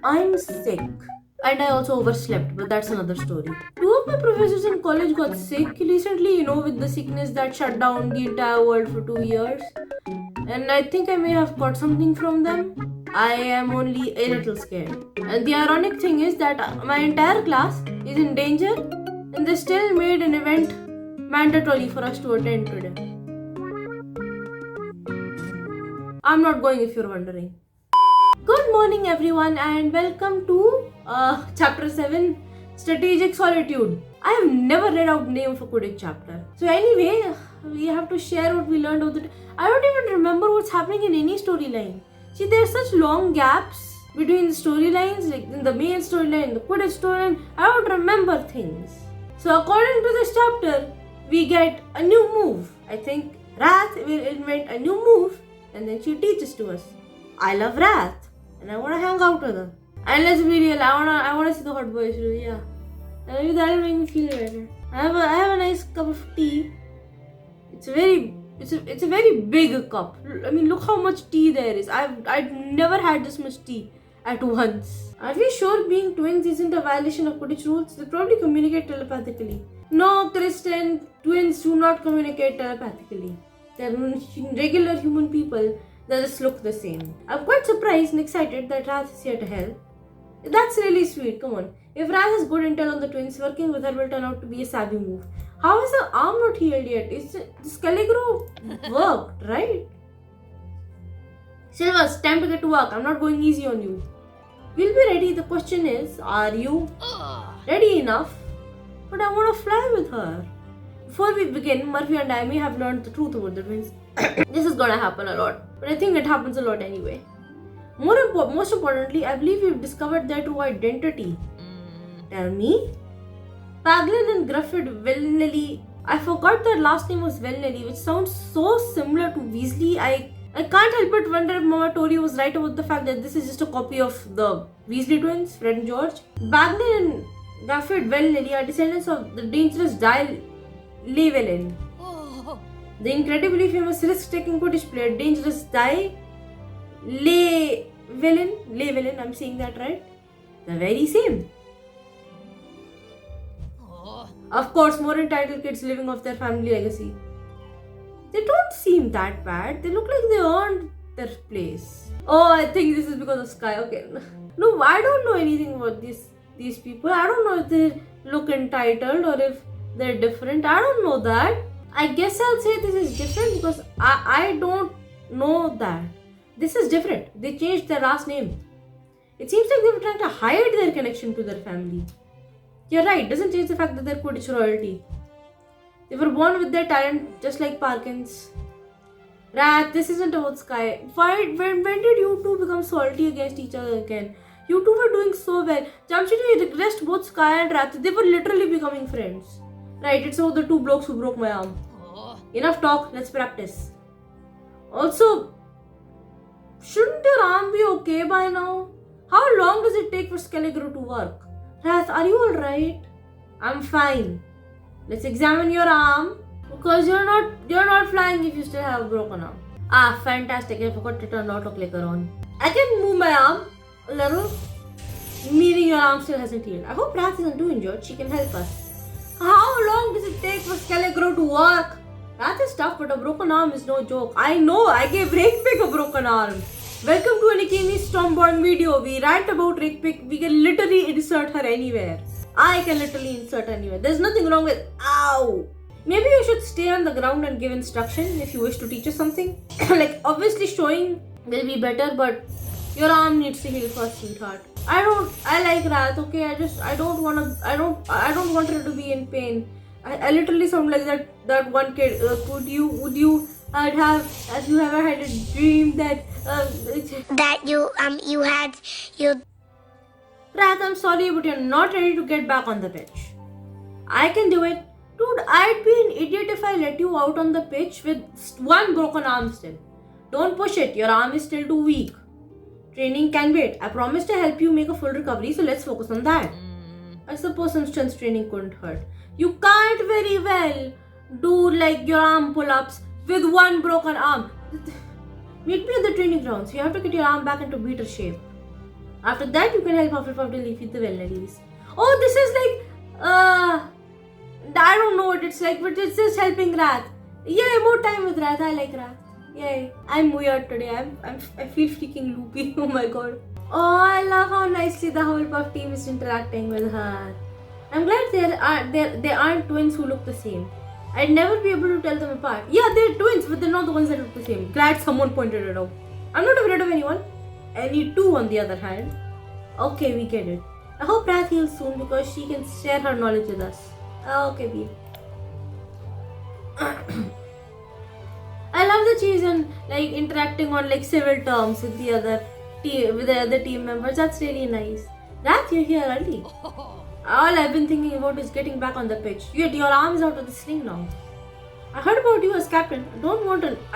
I'm sick. And I also overslept, but that's another story. Two of my professors in college got sick recently, with the sickness that shut down the entire world for 2 years. And I think I may have caught something from them. I am only a little scared. And the ironic thing is that my entire class is in danger, and they still made an event mandatory for us to attend today. I'm not going if you're wondering. Good morning everyone and welcome to chapter 7, Strategic Solitude. I have never read out the name of a Quidditch chapter. So anyway, we have to share what we learned over the I don't even remember what's happening in any storyline. See, there's such long gaps between the storylines, like in the main storyline, the Quidditch storyline. I don't remember things. So according to this chapter, we get a new move. I think Rath will invent a new move and then she teaches to us. I love Rath and I want to hang out with her. And let's be real, I wanna see the hot boys too, yeah. Maybe that'll make me feel better. I have a nice cup of tea. It's a very big cup. I mean, look how much tea there is. I've never had this much tea at once. Are we sure being twins isn't a violation of Quidditch rules? They probably communicate telepathically. No, Kristen, twins do not communicate telepathically. They're regular human people. They just look the same. I'm quite surprised and excited that Rath is here to help. That's really sweet, come on. If Rath has good intel on the twins, working with her will turn out to be a savvy move. How is the arm not healed yet? The Scaligro worked, right? Silvers, time to get to work. I'm not going easy on you. We'll be ready. The question is, are you ready enough? But I want to fly with her. Before we begin, Murphy and I may have learned the truth about the twins. This is gonna happen a lot, but I think it happens a lot anyway. Most importantly, I believe we've discovered their true identity. Tell me? Paglin and Grufford Villanelli. I forgot their last name was Villanelli, which sounds so similar to Weasley. I can't help but wonder if Mama Tori was right about the fact that this is just a copy of the Weasley twins, Fred and George. Paglin and Grufford Villanelli are descendants of the dangerous Dial Llewellyn. The incredibly famous risk-taking Quidditch player, Dangerous Di Llewellyn, I'm saying that right? The very same. Of course, more entitled kids living off their family legacy. They don't seem that bad. They look like they earned their place. Oh, I think this is because of Skye. Okay. No, I don't know anything about these people. I don't know if they look entitled or if they're different. I don't know that. I guess I'll say this is different because I don't know that. This is different. They changed their last name. It seems like they were trying to hide their connection to their family. You're right, doesn't change the fact that they're Quidditch royalty. They were born with their talent, just like Parkins. Rath, this isn't about Skye. When did you two become salty against each other again? You two were doing so well. Jamshidi regressed both Skye and Rath. They were literally becoming friends. Right, it's about the two blokes who broke my arm. Enough talk, let's practice. Also, shouldn't your arm be okay by now? How long does it take for Scaligro to work? Rath, are you alright? I'm fine. Let's examine your arm because you're not flying if you still have a broken arm. Ah, fantastic. I forgot to turn auto clicker on. I can move my arm a little, meaning your arm still hasn't healed. I hope Rath isn't too injured. She can help us. How long does it take for Scaligro to work? Rath is tough, but a broken arm is no joke. I know, I gave Rakepick a broken arm. Welcome to an akemistormborn video. We rant about Rakepick. We can literally insert her anywhere. I can literally insert anywhere. There's nothing wrong with ow. Maybe you should stay on the ground and give instruction if you wish to teach us something. Like obviously showing will be better, but your arm needs to heal first, sweetheart. I like Rath, okay? I don't want her to be in pain. I literally sound like that one kid. Would you have you ever had a dream that you had Rath, I'm sorry, but you're not ready to get back on the pitch. I can do it. Dude, I'd be an idiot if I let you out on the pitch with one broken arm still. Don't push it. Your arm is still too weak. Training can wait. I promise to help you make a full recovery, so let's focus on that. I suppose some strength training couldn't hurt. You can't very well do like your arm pull-ups with one broken arm. Meet me at the training grounds. You have to get your arm back into beater shape. After that, you can help Hufflepuff to defeat the Velnalies. Oh, this is like, I don't know what it's like, but it's just helping Rath. Yay, more time with Rath. I like Rath. Yay. I'm weird today. I feel freaking loopy. Oh my god. Oh, I love how nicely the Hufflepuff team is interacting with her. I'm glad they aren't twins who look the same. I'd never be able to tell them apart. Yeah, they're twins, but they're not the ones that look the same. Glad someone pointed it out. I'm not afraid of anyone. Any two, on the other hand. Okay, we get it. I hope Rath heals soon because she can share her knowledge with us. Okay, B. I love that she's like interacting on like civil terms with the other team members. That's really nice. Rath, you're here early. All I've been thinking about is getting back on the pitch. Yet your arm's out of the sling now. I heard about you as captain. I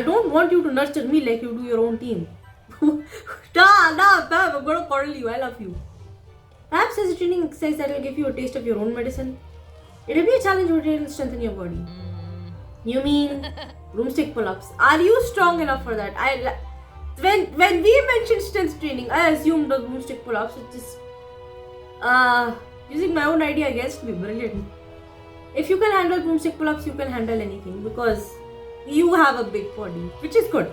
don't want you to nurture me like you do your own team. Nah, Pam, I'm gonna coddle you. I love you. Perhaps there's a training exercise that will give you a taste of your own medicine. It'll be a challenge, but it'll strengthen your body. You mean broomstick pull-ups? Are you strong enough for that? When we mentioned strength training, I assumed the broomstick pull-ups. It's just using my own idea against me. Brilliant. If you can handle broomstick pull-ups, you can handle anything because you have a big body, which is good.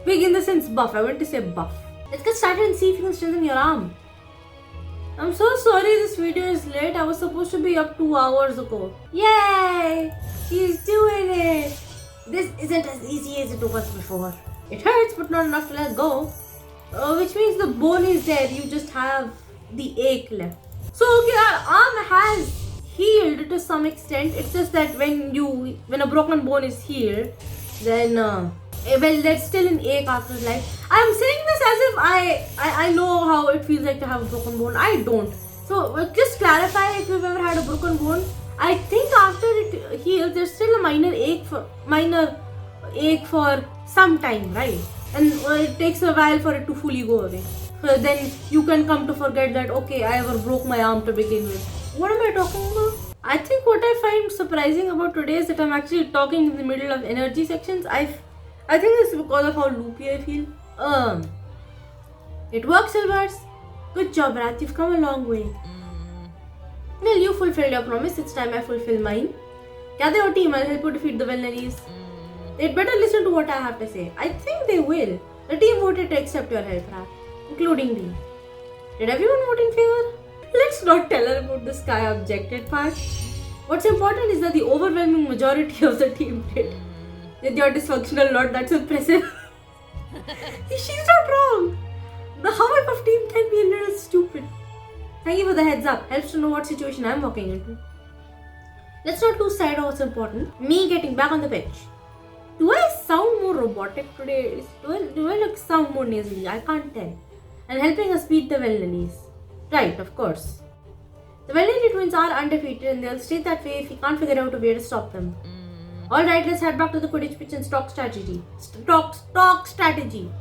Big in the sense buff. I want to say buff. Let's get started and see if you can strengthen your arm. I'm so sorry this video is late. I was supposed to be up 2 hours ago. Yay! He's doing it! This isn't as easy as it was before. It hurts but not enough to let go. Which means the bone is there. You just have the ache left. So okay, our arm has healed to some extent. It's just that when a broken bone is healed, then well, there's still an ache after life. I'm saying this as if I know how it feels like to have a broken bone. I don't. So just clarify if you've ever had a broken bone. I think after it heals, there's still a minor ache for some time, right? And it takes a while for it to fully go away. So then you can come to forget that, okay, I ever broke my arm to begin with. What am I talking about? I think what I find surprising about today is that I'm actually talking in the middle of energy sections. I think it's because of how loopy I feel. It works, Silvers. Good job, Rath. You've come a long way. Well, you fulfilled your promise. It's time I fulfill mine. Gather your team. I'll help you defeat the Velnalies. They'd better listen to what I have to say. I think they will. The team voted to accept your help, Rath, including me. Did everyone vote in favor? Let's not tell her about the Skye objected part. What's important is that the overwhelming majority of the team did. That you're dysfunctional, not that's impressive. She's not wrong. The Hufflepuff team can be a little stupid. Thank you for the heads up. Helps to know what situation I'm walking into. Let's not lose sight of what's important. Me getting back on the pitch. Do I sound more robotic today? Do I sound more nasally? I can't tell. And helping us beat the Velnalies. Right, of course. The Velnali twins are undefeated and they'll stay that way if we can't figure out a way to stop them. Alright, let's head back to the Quidditch pitch and talk strategy. Talk strategy.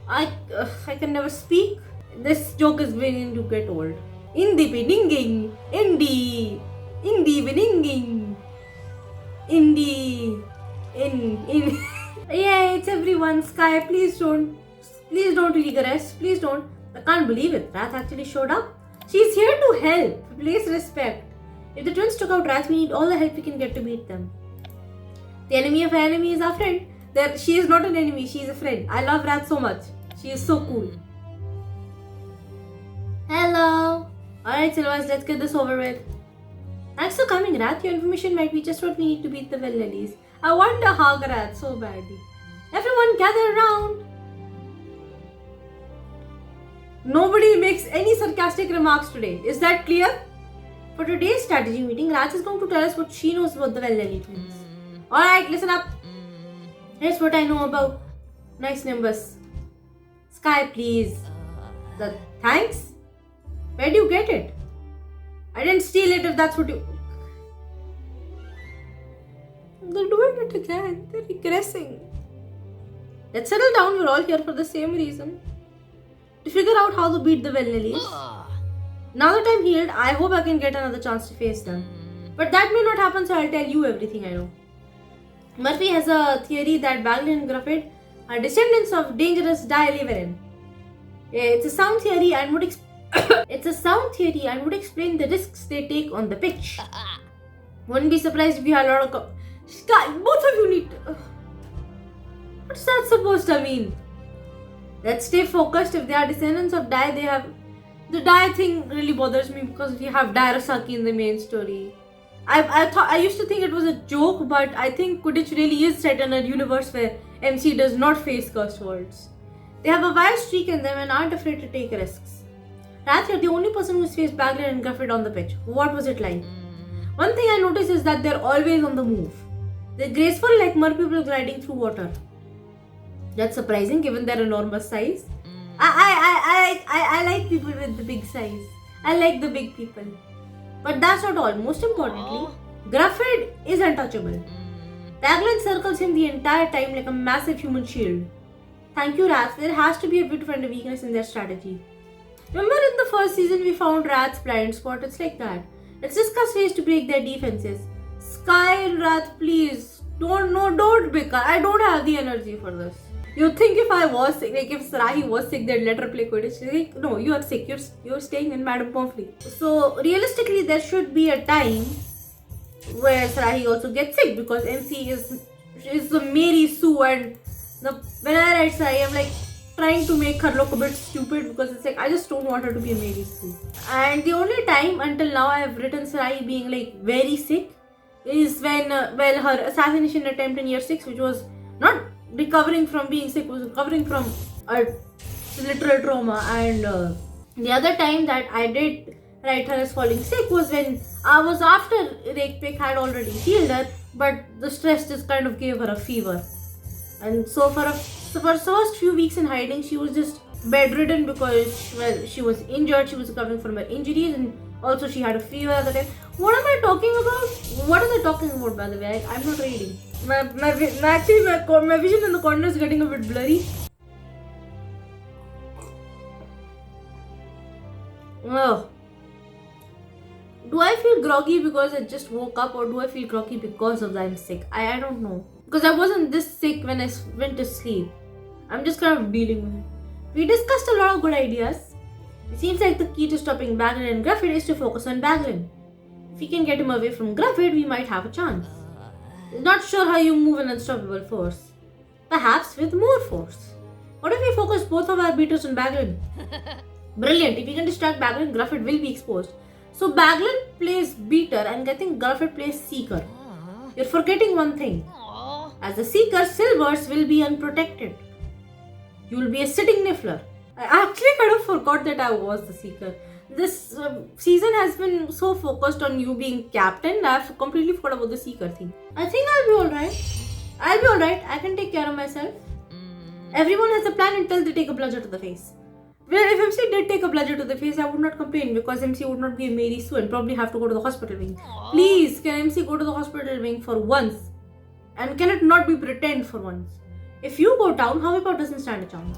I can never speak. This joke is beginning to get old. Indie beninging. Indie beninging. Indie. In. Yeah, it's everyone. Skye, please don't regress. Please don't. I can't believe it. Rath actually showed up. She's here to help. Place respect. If the twins took out Rath, we need all the help we can get to beat them. The enemy of our enemy is our friend. She is not an enemy, she is a friend. I love Rath so much. She is so cool. Hello. Alright, Silvers, let's get this over with. Thanks for coming, Rath. Your information might be just what we need to beat the Velnalies. I want to hug Rath so badly. Everyone gather around. Nobody makes any sarcastic remarks today. Is that clear? For today's strategy meeting, Rath is going to tell us what she knows about the Velnali twins. Alright, listen up. Here's what I know about nice numbers. Skye, please. Thanks? Where do you get it? I didn't steal it if that's what you... They're doing it again. They're regressing. Let's settle down. We're all here for the same reason. To figure out how to beat the Velnalies. Now that I'm healed, I hope I can get another chance to face them. But that may not happen, so I'll tell you everything I know. Murphy has a theory that Bagley and Grufford are descendants of dangerous Daileverin. It's a sound theory and would explain the risks they take on the pitch. Wouldn't be surprised if we had a lot of Skye, both of you need to... What's that supposed to mean? Let's stay focused. If they are descendants of Dai, they have... The Dai thing really bothers me because we have Dairosaki in the main story. I used to think it was a joke, but I think Quidditch really is set in a universe where MC does not face cursed words. They have a wild streak in them and aren't afraid to take risks. Rath, you're the only person who's faced Bagler and Grufford on the pitch. What was it like? One thing I noticed is that they're always on the move. They're graceful like merpeople gliding through water. That's surprising given their enormous size. I like people with the big size. I like the big people. But that's not all. Most importantly, Grufford is untouchable. Bagler circles him the entire time like a massive human shield. Thank you, Rath. There has to be a bit of a weakness in their strategy. Remember in the first season we found Rath's blind spot? It's like that. Let's discuss ways to break their defenses. Skye and Rath, please. Don't bicker. I don't have the energy for this. You think if I was sick, like if Sarahi was sick, they'd let her play Quidditch? Like, no, you are sick. You're staying in Madame Pomfrey. So realistically, there should be a time where Sarahi also gets sick because MC is the Mary Sue, and when I write Sarahi, I'm like trying to make her look a bit stupid because it's like I just don't want her to be a Mary Sue. And the only time until now I have written Sarahi being like very sick is when her assassination attempt in year 6, which was not recovering from being sick, was recovering from a literal trauma. And the other time that I did write her as falling sick was when I was after Rakepick had already healed her, but the stress just kind of gave her a fever. And so for first few weeks in hiding, she was just bedridden because, well, she was injured, she was recovering from her injuries, and also she had a fever at the time. What am I talking about? What are they talking about, by the way? I'm not reading. My vision in the corner is getting a bit blurry. Oh. Do I feel groggy because I just woke up, or do I feel groggy because of that I'm sick? I don't know. Because I wasn't this sick when I went to sleep. I'm just kind of dealing with it. We discussed a lot of good ideas. It seems like the key to stopping Bagler and Grufford is to focus on Bagler. If we can get him away from Grufford, we might have a chance. Not sure how you move an unstoppable force. Perhaps with more force. What if we focus both of our beaters on Bagler? Brilliant. If we can distract Bagler, Grufford will be exposed. So Bagler plays beater and I think Grufford plays seeker. You're forgetting one thing. As the seeker, Silvers will be unprotected. You will be a sitting niffler. I actually kind of forgot that I was the seeker. This season has been so focused on you being captain, I've completely forgot about the seeker thing. I think I'll be alright. I can take care of myself. Everyone has a plan until they take a bludger to the face. Well, if MC did take a bludger to the face, I would not complain because MC would not be a Mary Sue and probably have to go to the hospital wing. Please, can MC go to the hospital wing for once? And can it not be pretend for once? If you go down, Hufflepuff doesn't stand a chance.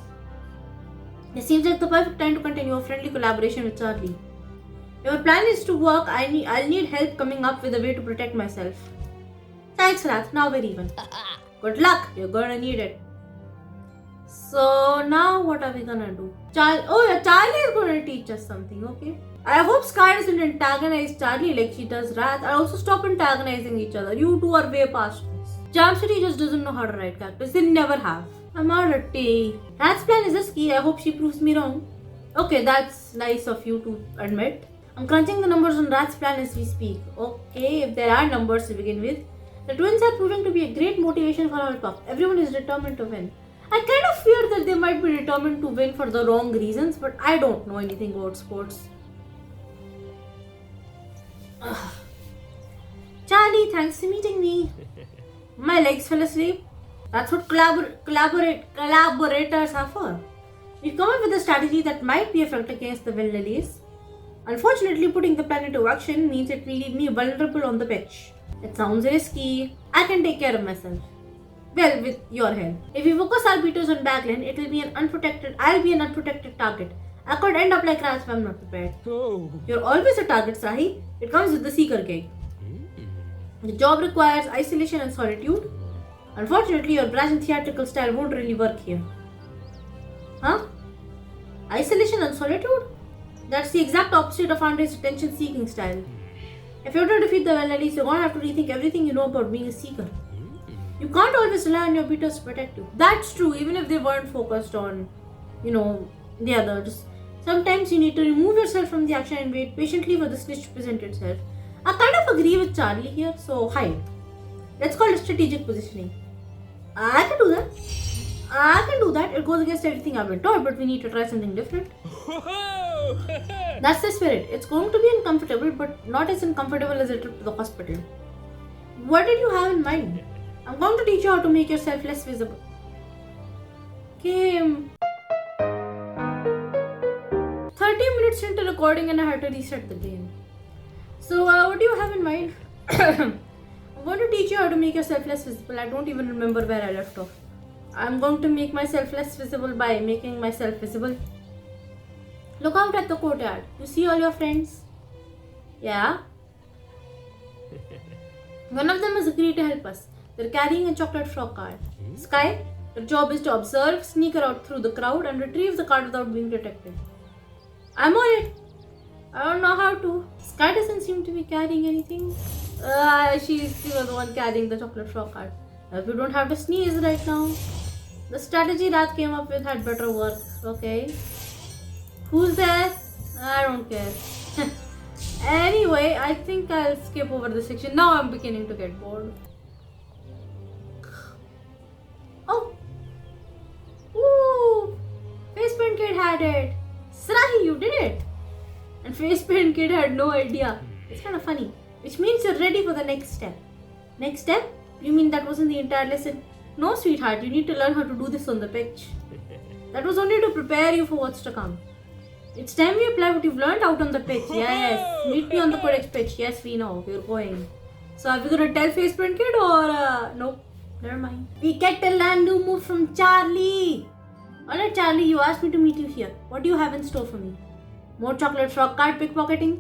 It seems like the perfect time to continue a friendly collaboration with Charlie. If our plan is to work, I'll need help coming up with a way to protect myself. Thanks, Rath. Now we're even. Good luck. You're gonna need it. So now what are we gonna do? Charlie is gonna teach us something, okay? I hope Skye doesn't antagonize Charlie like she does Rath. I'll also stop antagonizing each other. You two are way past this. Jam City just doesn't know how to write characters. They never have. I'm out of tea. Rath's plan is risky. I hope she proves me wrong. Okay, that's nice of you to admit. I'm crunching the numbers on Rath's plan as we speak. Okay, if there are numbers to begin with. The twins are proving to be a great motivation for Hufflepuff. Everyone is determined to win. I kind of fear that they might be determined to win for the wrong reasons, but I don't know anything about sports. Ugh. Charlie, thanks for meeting me. My legs fell asleep. That's what collaborators are for. We've come up with a strategy that might be effective against the Wild Lilies. Unfortunately, putting the plan into action means it will leave me vulnerable on the pitch. It sounds risky. I can take care of myself. Well, with your help. If we focus our beaters on Bagland, I'll be an unprotected target. I could end up like Rath if I'm not prepared. Oh. You're always a target, Sahi. It comes with the seeker gig. The job requires isolation and solitude. Unfortunately, your brazen theatrical style won't really work here. Huh? solitude? That's the exact opposite of Andre's attention-seeking style. If you want to defeat the Valellis, you're gonna have to rethink everything you know about being a seeker. You can't always rely on your beaters to protect you. That's true, even if they weren't focused on, the others. Sometimes you need to remove yourself from the action and wait patiently for the snitch to present itself. I kind of agree with Charlie here, so hide. Let's call it strategic positioning. I can do that. It goes against everything I've been taught, but we need to try something different. That's the spirit. It's going to be uncomfortable, but not as uncomfortable as a trip to the hospital. What did you have in mind? I'm going to teach you how to make yourself less visible. Kim. 30 minutes into recording and I had to reset the game. So what do you have in mind? I'm going to teach you how to make yourself less visible. I don't even remember where I left off. I'm going to make myself less visible by making myself visible. Look out at the courtyard. You see all your friends? Yeah? One of them has agreed to help us. They're carrying a chocolate frog card. Skye, your job is to observe, sneak out through the crowd and retrieve the card without being detected. I'm on it. I don't know how to. Skye doesn't seem to be carrying anything. She was the one carrying the chocolate frog card. If you don't have to sneeze right now. The strategy Rath came up with had better work. Okay. Who's there? I don't care. Anyway, I think I'll skip over this section. Now I'm beginning to get bored. Oh! Ooh! Facepaint Kid had it! Srahi, you did it! And Facepaint Kid had no idea. It's kind of funny. Which means you're ready for the next step. Next step? You mean that wasn't the entire lesson? No, sweetheart, you need to learn how to do this on the pitch. That was only to prepare you for what's to come. It's time we apply what you've learned out on the pitch. Yes, meet me on the Quidditch pitch. Yes, we know, we're going. So are we gonna tell Facepaint Kid or nope? Never mind. We get a land new move from Charlie. Alright Charlie, you asked me to meet you here. What do you have in store for me? More chocolate frog card pickpocketing?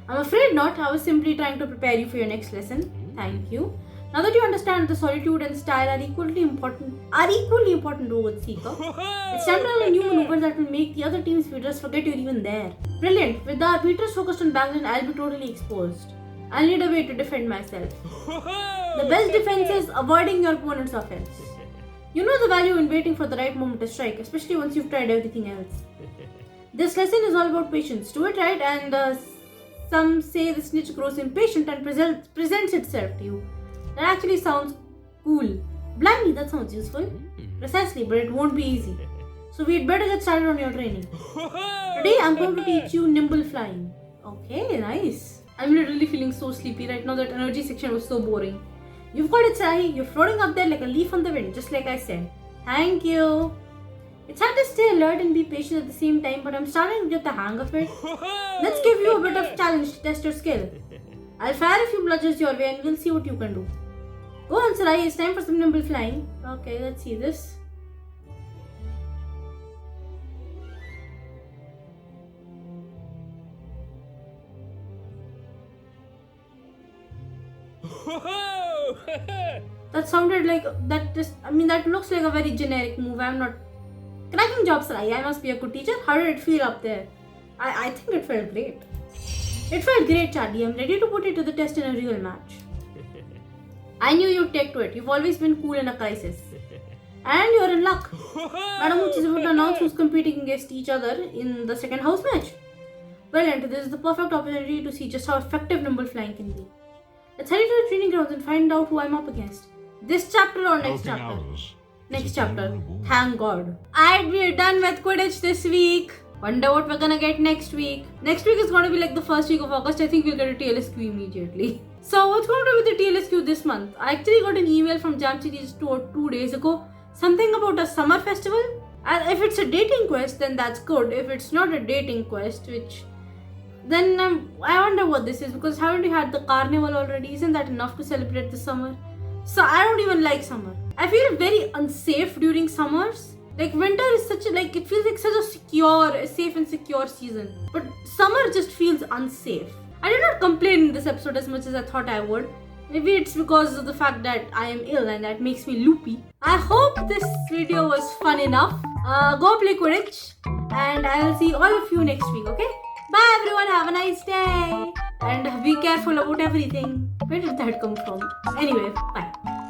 I'm afraid not. I was simply trying to prepare you for your next lesson. Thank you. Now that you understand the solitude and style are equally important towards Seeker, it's time to learn a new maneuver that will make the other team's beaters forget you're even there. Brilliant. With our beaters focused on Bangalore, I'll be totally exposed. I'll need a way to defend myself. The best defense is avoiding your opponent's offense. You know the value in waiting for the right moment to strike, especially once you've tried everything else. This lesson is all about patience. Do it right and some say the snitch grows impatient and presents itself to you. That actually sounds cool. Blimey, that sounds useful. Precisely, but it won't be easy. So we'd better get started on your training. Today I'm going to teach you nimble flying. Okay, nice. I'm literally feeling so sleepy right now. That energy section was so boring. You've got it, Sahi. You're floating up there like a leaf on the wind, just like I said. Thank you. It's hard to stay alert and be patient at the same time, but I'm starting to get the hang of it. Let's give you a bit of challenge to test your skill. I'll fire a few bludgers your way and we'll see what you can do. Go on, Sarai. It's time for some nimble flying. Okay, let's see this. That sounded like that. That looks like a very generic move. I'm not cracking job, Sarai. I must be a good teacher. How did it feel up there? I think it felt great. It felt great, Charlie. I'm ready to put it to the test in a real match. I knew you'd take to it. You've always been cool in a crisis. And you're in luck. Madam Uch is about to announce who's competing against each other in the second house match. Brilliant. This is the perfect opportunity to see just how effective nimble flying can be. Let's head to the training grounds and find out who I'm up against. This chapter or next chapter? Next chapter. Thank God. Alright, we're done with Quidditch this week. Wonder what we're gonna get next week. Next week is gonna be like the first week of August. I think we'll get a TLSQ immediately. So what's going to be the TLSQ this month? I actually got an email from Jam Series 2 days ago. Something about a summer festival. And if it's a dating quest, then that's good. If it's not a dating quest, then I wonder what this is, because haven't we had the carnival already? Isn't that enough to celebrate the summer? So I don't even like summer. I feel very unsafe during summers. Like winter is it feels like such a safe and secure season. But summer just feels unsafe. I did not complain in this episode as much as I thought I would. Maybe it's because of the fact that I am ill and that makes me loopy. I hope this video was fun enough. Go play Quidditch and I'll see all of you next week, okay? Bye everyone, have a nice day. And be careful about everything. Where did that come from? Anyway, bye.